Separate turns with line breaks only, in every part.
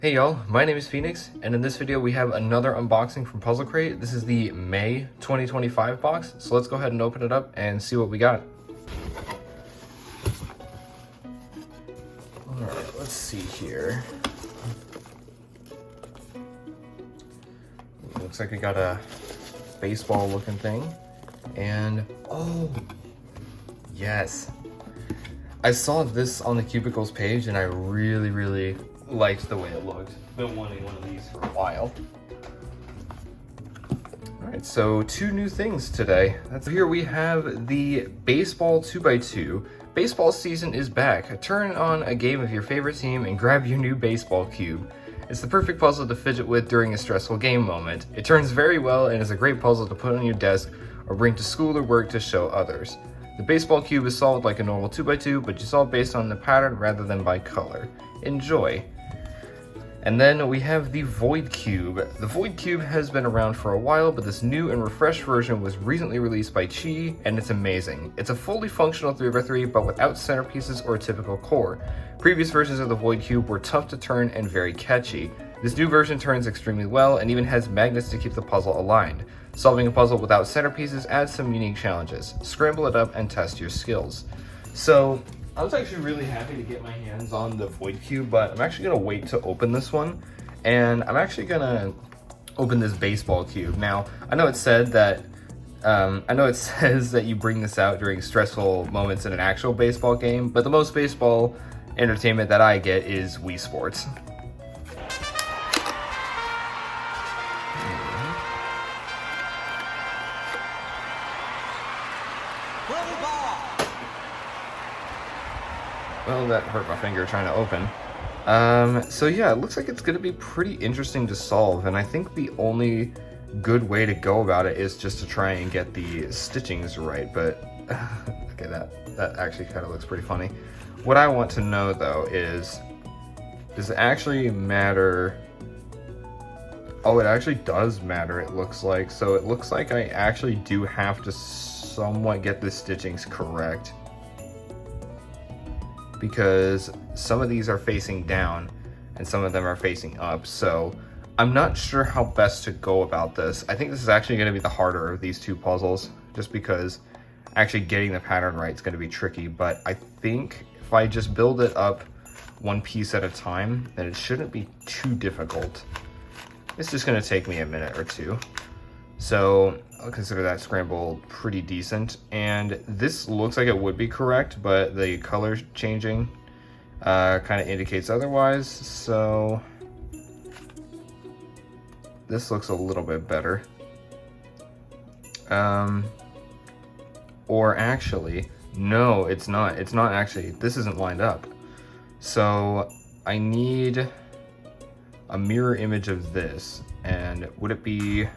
Hey y'all, my name is Phoenix, and in this video we have another unboxing from Puzzlcrate. This is the May 2025 box, so let's go ahead and open it up and see what we got. Alright, let's see here. Looks like we got a baseball looking thing, and oh, yes. I saw this on the Cubicles page and I really liked the way it looked. Been wanting one of these for a while. Alright, so two new things today. Here we have the Baseball 2x2. Baseball season is back. Turn on a game of your favorite team and grab your new baseball cube. It's the perfect puzzle to fidget with during a stressful game moment. It turns very well and is a great puzzle to put on your desk or bring to school or work to show others. The baseball cube is solved like a normal 2x2, but you solve based on the pattern rather than by color. Enjoy! And then we have the Void Cube. The Void Cube has been around for a while, but this new and refreshed version was recently released by QiYi, and it's amazing. It's a fully functional 3x3, but without centerpieces or a typical core. Previous versions of the Void Cube were tough to turn and very catchy. This new version turns extremely well and even has magnets to keep the puzzle aligned. Solving a puzzle without centerpieces adds some unique challenges. Scramble it up and test your skills. So, I was actually really happy to get my hands on the Void Cube, but I'm actually going to wait to open this one. And I'm actually going to open this baseball cube. Now, I know it said that, says that you bring this out during stressful moments in an actual baseball game, but the most baseball entertainment that I get is Wii Sports. Well, that hurt my finger trying to open. So yeah, it looks like it's going to be pretty interesting to solve, and I think the only good way to go about it is just to try and get the stitchings right, but okay, that actually kind of looks pretty funny. What I want to know, though, is, does it actually matter? Oh, it actually does matter, it looks like. So it looks like I actually do have to somewhat get the stitchings correct, because some of these are facing down and some of them are facing up. So I'm not sure how best to go about this. I think this is actually going to be the harder of these two puzzles, just because actually getting the pattern right is going to be tricky. But I think if I just build it up one piece at a time, then it shouldn't be too difficult. It's just going to take me a minute or two. So I'll consider that scramble pretty decent, and this looks like it would be correct, but the color changing kind of indicates otherwise, so this looks a little bit better. Or actually, no, it's not actually, this isn't lined up. So I need a mirror image of this, and would it be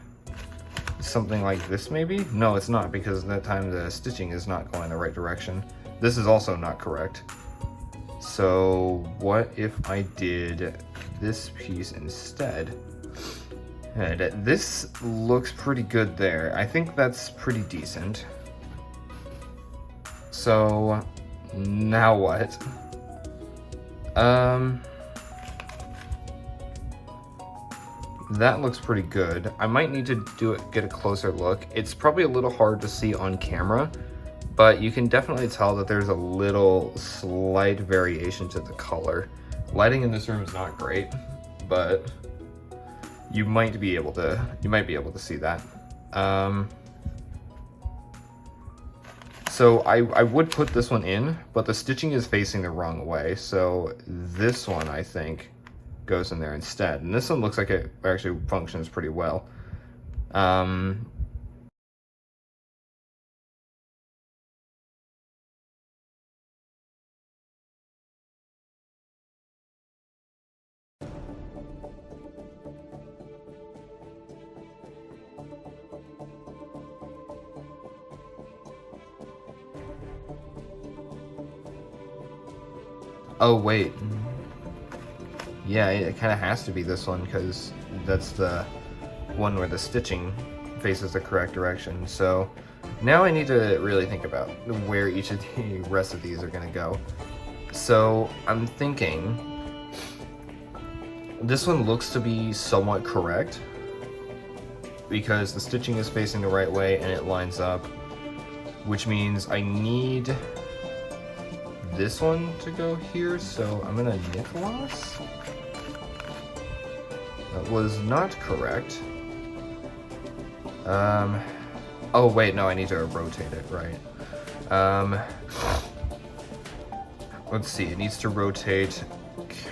something like this maybe? No, it's not, because that time the stitching is not going the right direction. This is also not correct. So what if I did this piece instead? And this looks pretty good there. I think that's pretty decent. So now what? That looks pretty good. I might need to get a closer look. It's probably a little hard to see on camera, but you can definitely tell that there's a little slight variation to the color. Lighting in this room is not great, but you might be able to see that. So I would put this one in, but the stitching is facing the wrong way, so this one, I think, goes in there instead. And this one looks like it actually functions pretty well. Oh wait, yeah, it kind of has to be this one, because that's the one where the stitching faces the correct direction. So now I need to really think about where each of the rest of these are going to go. So I'm thinking This one looks to be somewhat correct because the stitching is facing the right way and it lines up, which means I need this one to go here, so I'm gonna Nicholas. That was not correct. Oh wait, no, I need to rotate it, right. Let's see, it needs to rotate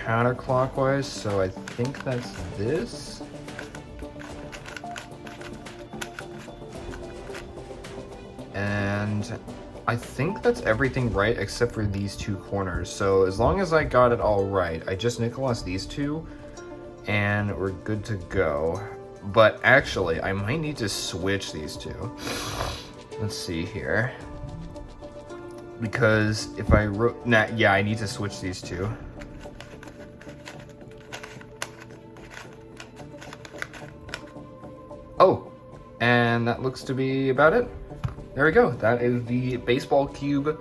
counterclockwise, so I think that's this. And I think that's everything right except for these two corners. So as long as I got it all right, I just Nicholas these two and we're good to go. But actually, I might need to switch these two. Let's see here. Because if I yeah, I need to switch these two. Oh, and that looks to be about it. There we go. That is the baseball cube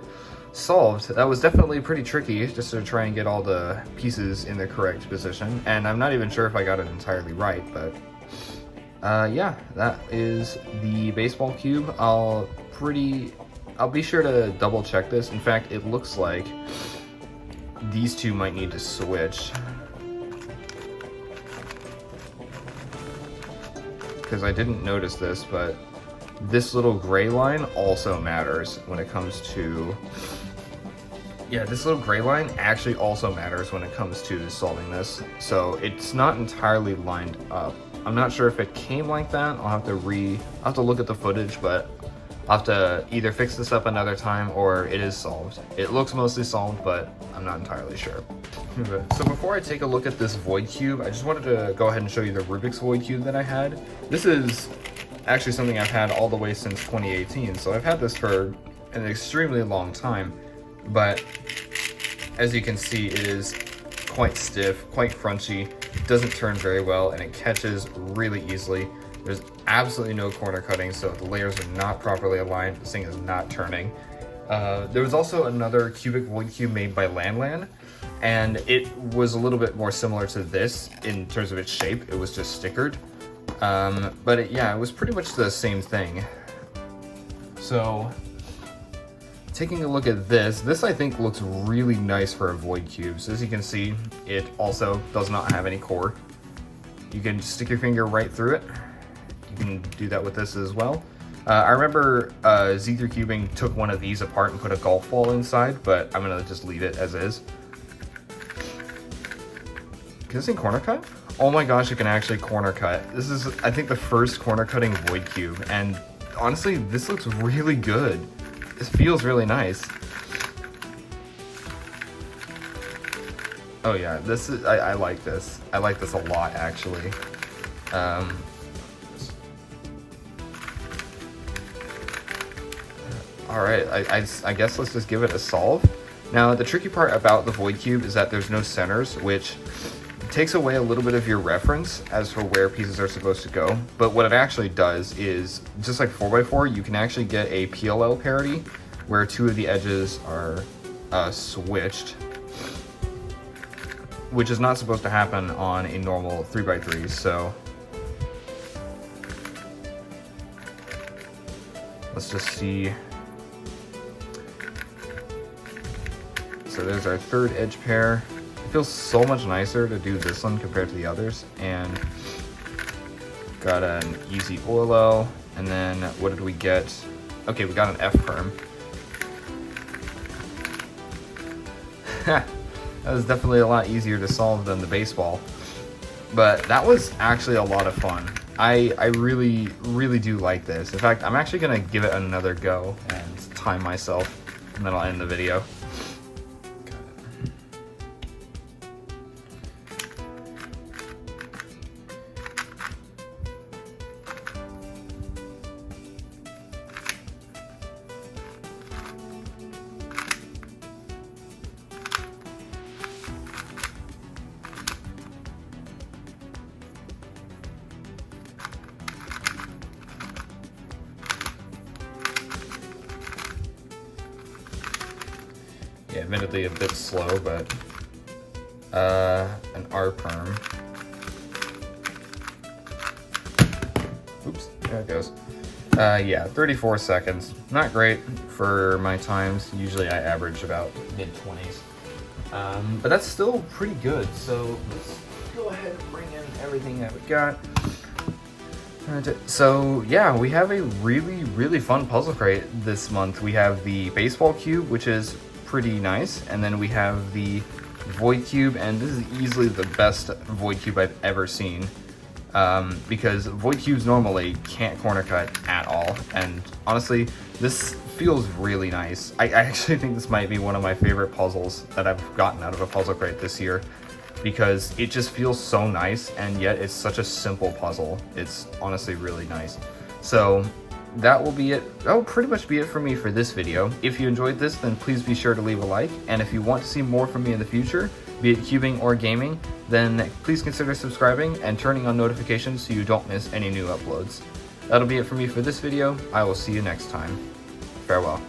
solved. That was definitely pretty tricky just to try and get all the pieces in the correct position. And I'm not even sure if I got it entirely right, but yeah, that is the baseball cube. I'll be sure to double check this. In fact, it looks like these two might need to switch. Because I didn't notice this, but this little gray line also matters when it comes to... Yeah, this little gray line actually also matters when it comes to solving this. So it's not entirely lined up. I'm not sure if it came like that. I'll have to look at the footage, but I'll have to either fix this up another time or it is solved. It looks mostly solved, but I'm not entirely sure. So before I take a look at this void cube, I just wanted to go ahead and show you the Rubik's void cube that I had. This is actually something I've had all the way since 2018, so I've had this for an extremely long time, but as you can see, it is quite stiff, quite crunchy, it doesn't turn very well, and it catches really easily. There's absolutely no corner cutting, so the layers are not properly aligned, this thing is not turning. There was also another cubic void cube made by Lan, and it was a little bit more similar to this in terms of its shape. It was just stickered. But yeah, it was pretty much the same thing. So, taking a look at this I think looks really nice for a void cube. So as you can see, it also does not have any core. You can stick your finger right through it. You can do that with this as well. I remember Z3 Cubing took one of these apart and put a golf ball inside, but I'm gonna just leave it as is. Can this thing corner cut? Oh my gosh, it can actually corner cut. This is, I think, the first corner cutting void cube, and honestly, this looks really good. This feels really nice. Oh yeah, this is, I like this. I like this a lot, actually. Alright, I guess let's just give it a solve. Now, the tricky part about the void cube is that there's no centers, which takes away a little bit of your reference as for where pieces are supposed to go. But what it actually does is, just like 4x4, you can actually get a PLL parity where two of the edges are switched, which is not supposed to happen on a normal 3x3, so let's just see. So there's our third edge pair. It feels so much nicer to do this one compared to the others, and got an easy OLL, and then what did we get? Okay, we got an F perm. That was definitely a lot easier to solve than the baseball, but that was actually a lot of fun. I really, really do like this. In fact, I'm actually gonna give it another go and time myself, and then I'll end the video. Yeah, admittedly a bit slow, but an R perm. There it goes. Yeah, 34 seconds. Not great for my times. Usually I average about mid-20s. But that's still pretty good. So let's go ahead and bring in everything that we got. So yeah, we have a really fun puzzle crate this month. We have the baseball cube, which is pretty nice, and then we have the void cube, and this is easily the best void cube I've ever seen, because void cubes normally can't corner cut at all, and honestly this feels really nice. I actually think this might be one of my favorite puzzles that I've gotten out of a puzzle crate this year, because it just feels so nice, and yet it's such a simple puzzle. It's honestly really nice. So that will be it. That will pretty much be it for me for this video. If you enjoyed this, then please be sure to leave a like, and if you want to see more from me in the future, be it cubing or gaming, then please consider subscribing and turning on notifications so you don't miss any new uploads. That'll be it for me for this video. I will see you next time. Farewell.